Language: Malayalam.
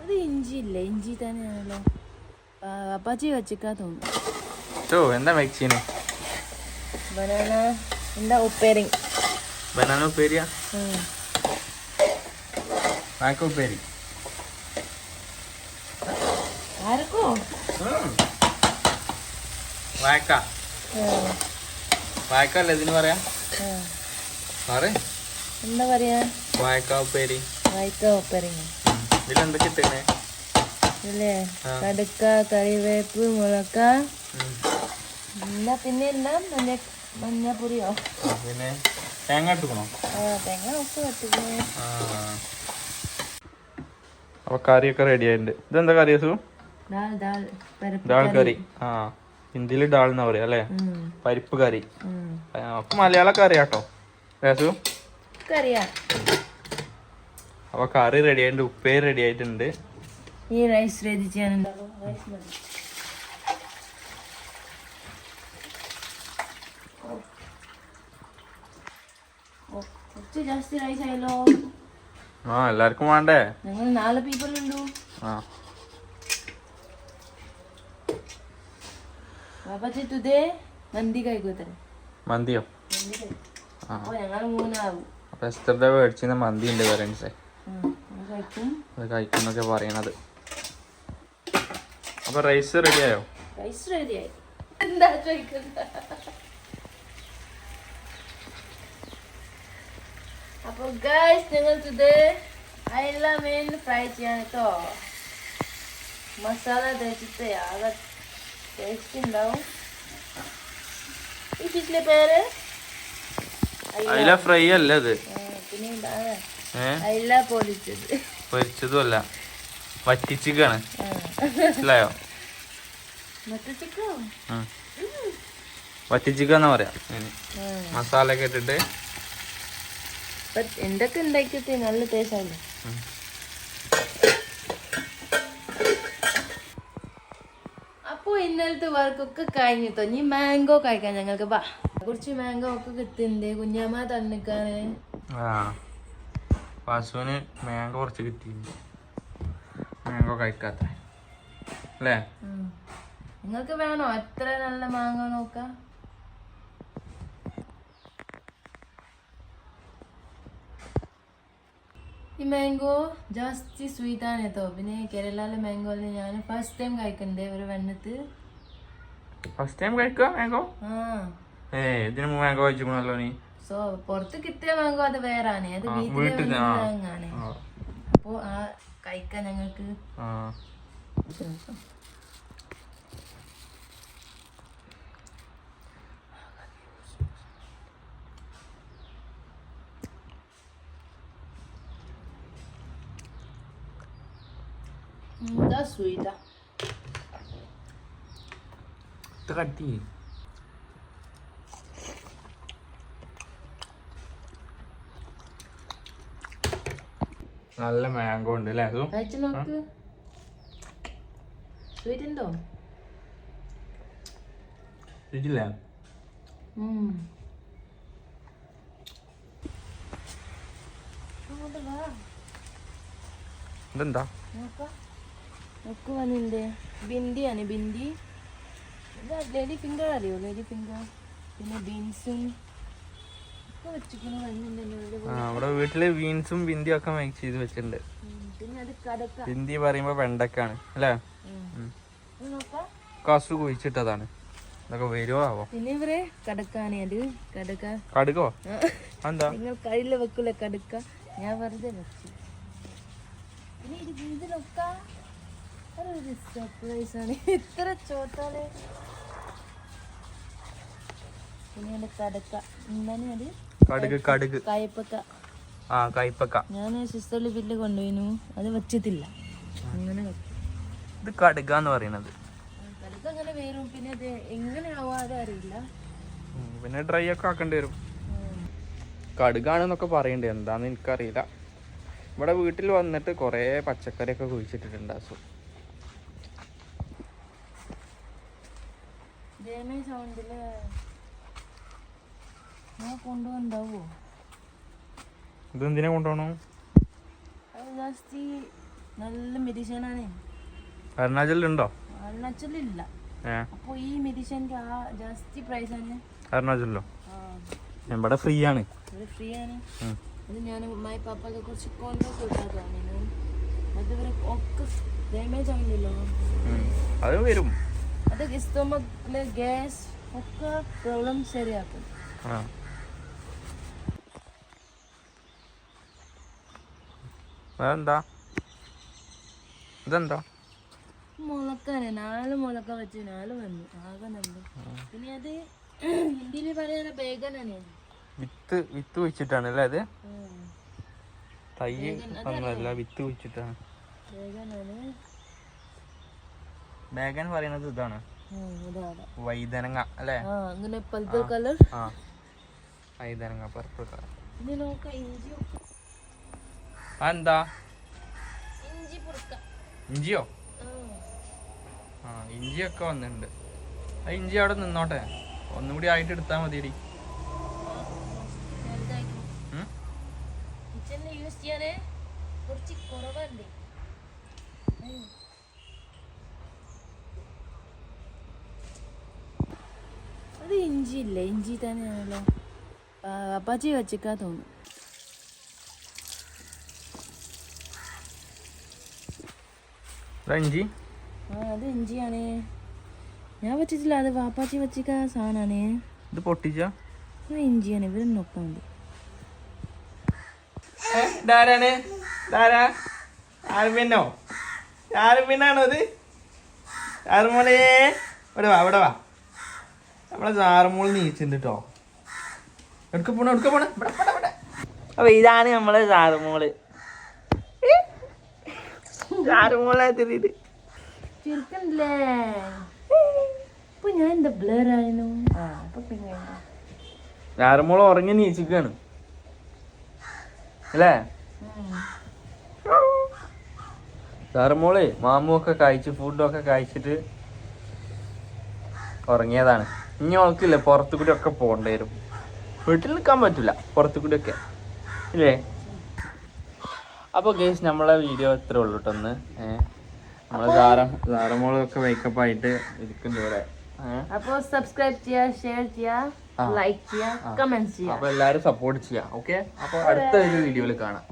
അത് ഇഞ്ചി ഇല്ല, ഇഞ്ചി തന്നെയാണല്ലോ. അപ്പാച്ചി വെച്ചിക്കാ തോന്നുന്നു. എന്താ വെച്ചിന്? ബനാന എന്താ ഉപ്പേരി. ബനാന ഉപ്പേരിയാ? വാഴക്ക ഉപ്പേരി. ആർക്കോ വാഴക്ക. വാഴക്കല്ലേ ഇതിന് പറയാ? എന്താ പറയാ? വാഴക്ക ഉപ്പേരി. വാഴക്ക ഉപ്പേരി. ഇതിലെന്തൊക്കെ ഇട്ടേ? ഇല്ലേ, കടുക്ക, കറിവേപ്പ്, മുളക്ക, പിന്നെ എന്താ മഞ്ഞപ്പൊടിയോ, പിന്നെ തേങ്ങ ഇട്ടുക്കണോ? തേങ്ങ ഒക്കെ വെട്ടിക്കണേ. അപ്പൊ കറിയൊക്കെ റെഡി ആയിട്ടുണ്ട്. ഇതെന്താ കറി? ദാൽ കറി. ഹിന്ദിയില് ഡാൽ എന്നാ പറയാ അല്ലേ? പരിപ്പ് കറി. അപ്പൊ മലയാള കറിയാട്ടോ രസു. അപ്പൊ കറി റെഡി ആയിട്ടുണ്ട്, ഉപ്പേരി റെഡി ആയിട്ടുണ്ട്. ഈ റൈസ് റെഡി ചെയ്യാനുണ്ടല്ലോ. ജാസ്തി റൈസ് ആയല്ലോ. എല്ലാവർക്കും വേണ്ടേ? ഞങ്ങൾ 4 പീപ്പിൾ ഉള്ളൂ. മന്തി കഴിക്കോ? മന്തിയോ? ഞങ്ങൾ 3 ആവും. അപ്പൊ എസ്തറുടെ മേടിച്ചിരുന്ന മന്തി ഉണ്ട് പേരൻസേ, അത് കഴിക്കുന്നൊക്കെ പറയണത്. അപ്പൊ റൈസ് റെഡിയായോ? റൈസ് റെഡിയായി. എന്താ ചോദിക്കുന്നത്? അപ്പൊ ഗൈസ്, ഞങ്ങൾ അയില മീൻ ഫ്രൈ ചെയ്യാൻ കേട്ടോ. മസാല തേച്ചിട്ട് ആകെ ടേസ്റ്റ് ഉണ്ടാവും. ഈ ഫിഷിന്റെ പേര് അയില ഫ്രൈ അല്ല അത്. പിന്നെ അയില പൊരിച്ചതും അല്ല, വറ്റിച്ചിക്കാണ്. മനസ്സിലായോ? വറ്റിച്ചിക്കാന്നാ പറയാ. മസാല ഒക്കെ ഇട്ടിട്ട് എന്തൊക്കെ ഉണ്ടാക്കിയിട്ട് നല്ല ടേസ്റ്റ് ആവില്ല. അപ്പൊ ഇന്നലത്തെ വർക്കൊക്കെ കഴിഞ്ഞിട്ടോ. ഇനി മാംഗോ കഴിക്കാൻ ഞങ്ങൾക്ക് കുറച്ച് മാംഗോ ഒക്കെ കിട്ടുന്നുണ്ട്. കുഞ്ഞമ്മ തന്നിക്കാണ്. പശുവിന് മാംഗോ കുറച്ച് കിട്ടിയിട്ടുണ്ട്. മാംഗോ കഴിക്കാത്ത അല്ലേ? നിങ്ങൾക്ക് വേണോ എത്ര നല്ല മാങ്ങ നോക്കാം? ഈ മാംഗോ ജാസ്തി സ്വീറ്റ് ആണ് കേട്ടോ. പിന്നെ കേരളയിലെ മാംഗോ ഞാൻ ഫസ്റ്റ് ടൈം കഴിക്കണ്ടേ ഒരു വെണ്ണത്ത്. ഫസ്റ്റ് ടൈം കഴിക്കുക മാംഗോ? ഇതിന് മാംഗോ കഴിച്ചിട്ടുണ്ടല്ലോ നീ. സോ പുറത്ത് കിട്ടിയ മാംഗോ അത് വേറാണ്, അത് വീട്ടിലെ മാങ്ങാണ്. അപ്പൊ കഴിക്കാൻ ഞങ്ങൾക്ക് എന്താ സ്വീറ്റാ. കട്ടി നല്ല മാംഗോ ഉണ്ട് അല്ലേ? കഴിച്ചു നോക്ക്. സ്വീറ്റ് ഉണ്ടോ? ഇല്ലേ? ഇതെന്താ ഒക്കെ വന്നിണ്ട്. ബിന്ദിയാണ്, ബിന്ദി. ലേഡി ഫിംഗർ അറിയോ? Lady finger. പിന്നെ ബീൻസും ഒക്കെ വെച്ചിരിക്കുന്നു. നമ്മുടെ വീട്ടില് ബീൻസും ബിന്ദിയും ഒക്കെ മിക്സ് ചെയ്ത് വെച്ചിട്ടുണ്ട്. പിന്നെ അത് കടക്ക. ബിന്ദി പറയുമ്പോ വെണ്ടക്കാണ് അല്ലേ? കസു കുഴിച്ചിട്ടതാണ്. ഇതൊക്കെ വരുമോ ആവോ? പിന്നെ ഇവരെ കടക്കാണ്. അത് കടക്ക. കടുക്കോ? എന്താ നിങ്ങൾ കയ്യില് വെക്കൂല കടുക്ക. ഞാൻ വെറുതെ വെച്ചു. പിന്നെ ഇതിനൊക്കെ ഒരു സർപ്രൈസ് ആണ്. ഇത്ര ചോട്ടാണ്. പിന്നെ കടക്ക എന്താണ് അത്? കടുക് കയ്പക്ക. കയ്പക്ക. ഞാൻ സിസ്റ്ററിൽ ബില്ല് കൊണ്ടുപോയിനു, അത് വെച്ചിട്ടില്ല. അങ്ങനെ ഇത് കടുകാന്ന് പറയണത്. കടുക്ക അങ്ങനെ വരും. പിന്നെ അത് എങ്ങനെ ആവാതെ അറിയില്ല. പിന്നെ ഡ്രൈ ഒക്കെ ആക്കേണ്ടി വരും. കടുകാണെന്നൊക്കെ പറയണ്ടേ, എന്താന്ന് എനിക്കറിയില്ല. ഇവിടെ വീട്ടിൽ വന്നിട്ട് കുറേ പച്ചക്കറിയൊക്കെ കുഴിച്ചിട്ടിട്ടുണ്ട്. സൗണ്ടില് കൊണ്ടുപോണ്ടാവോ? ഇതെന്തിനാ കൊണ്ടുപോകണോ? അത് ജാസ്തി നല്ല മെഡിസിനാണ്. അരുണാചലിലുണ്ടോ? അരുണാചലില്ല. അപ്പൊ ഈ മെഡിസിൻ്റെ ജാസ്തി പ്രൈസ് ആണ്. അരുണാചലിലോ? ഇവിടെ ഫ്രീ ആണ്. ഫ്രീ ആണ്. അത് ഞാൻ അമ്മായി പാപ്പൊക്കെ കുറച്ച് കോൺട്രാക്ട് കൊടുക്കാത്തതാണ്. അതുവരെ ഒക്കെ ഡാമേജ് ആവുന്നില്ലോ. അത് വരും. അത് സ്റ്റൊമക്കിലെ ഗ്യാസ് ഒക്കെ പ്രോബ്ലം ശരിയാക്കും. അതെന്താ? ഇതെന്താ? മുളക്കാണ്. 4 മുളക്ക വെച്ച് 4 വന്നു. ആകെ നല്ല. പിന്നെ അത് ഹിന്ദിയിൽ പറയുന്ന ബേഗനാണ്. വിത്ത് വെച്ചിട്ടാണ് അല്ലേ അത്? തൈ ഒന്നുമല്ല, വിത്ത് വെച്ചിട്ടാണ്. ബേഗൻ പറയുന്നത് ഇതാണ്, വൈതനങ്ങ അല്ലേ? കളർ. വൈതനങ്ങ പർപ്പിൾ കളർ. എന്താ? ഇഞ്ചിയോ? ഇഞ്ചിയൊക്കെ വന്നിട്ടുണ്ട്. ആ ഇഞ്ചി അവിടെ നിന്നോട്ടെ, ഒന്നും കൂടി ആയിട്ട് എടുത്താൽ മതിയടി. അത് ഇഞ്ചി ഇല്ല, ഇഞ്ചി തന്നെയാണല്ലോ. അപ്പാച്ചി വെച്ചിക്കാ തോന്നുന്നു. ഇഞ്ചി? അത് ഇഞ്ചിയാണ്. ഞാൻ വെച്ചിട്ടില്ല, അത് വാപ്പാച്ചി വെച്ചിക്ക സാധനമാണ്. ഇത് പൊട്ടിച്ച ഇഞ്ചിയാണ്. ഇവര് നോക്കാൻ മതി. ആണോ അത്? ആറുമോളെ ഇവിടെ വാ, ഇവിടെ വാ. നമ്മളെ സാറുമോള് നീച്ചിണ്ട് കേട്ടോ. എടുക്ക പോണ അപ്പൊ ഇതാണ് നമ്മളെ സാറുമോള്. സാറുമോളെ തിരിയിട്ട് ചിരിക്കണ്ടല്ലേ? ഇപ്പൊ ഞാൻ എന്താ ബ്ലർ ആയിരുന്നു. സാറുമോള് ഉറങ്ങി നീച്ചിക്കാണ് അല്ലേ? സാറുമോള് മാമുമൊക്കെ കഴിച്ച് ഫുഡൊക്കെ കഴിച്ചിട്ട് ഉറങ്ങിയതാണ്. ഇനി ഓൾക്കില്ലേ പുറത്തു കൂടി ഒക്കെ പോകേണ്ടി വരും. വീട്ടിൽ നിൽക്കാൻ പറ്റില്ല, പുറത്തു കൂടി ഒക്കെ ഇല്ലേ? അപ്പോൾ ഗൈസ് നമ്മളെ വീഡിയോ ഇത്രേ ഉള്ളൂ കേട്ടൊന്ന്. നമ്മളെ സാറമോളൊക്കെ വേക്കപ്പ് ആയിട്ട് ഇരിക്കുന്നു ഇവിടെ. അപ്പോൾ സബ്സ്ക്രൈബ് ചെയ്യുക, ഷെയർ ചെയ്യുക, ലൈക്ക് ചെയ്യുക, കമന്റ് ചെയ്യുക. അപ്പോൾ എല്ലാവരും സപ്പോർട്ട് ചെയ്യുക. ഓക്കെ, അപ്പോൾ അടുത്ത ഒരു വീഡിയോയിൽ കാണാം.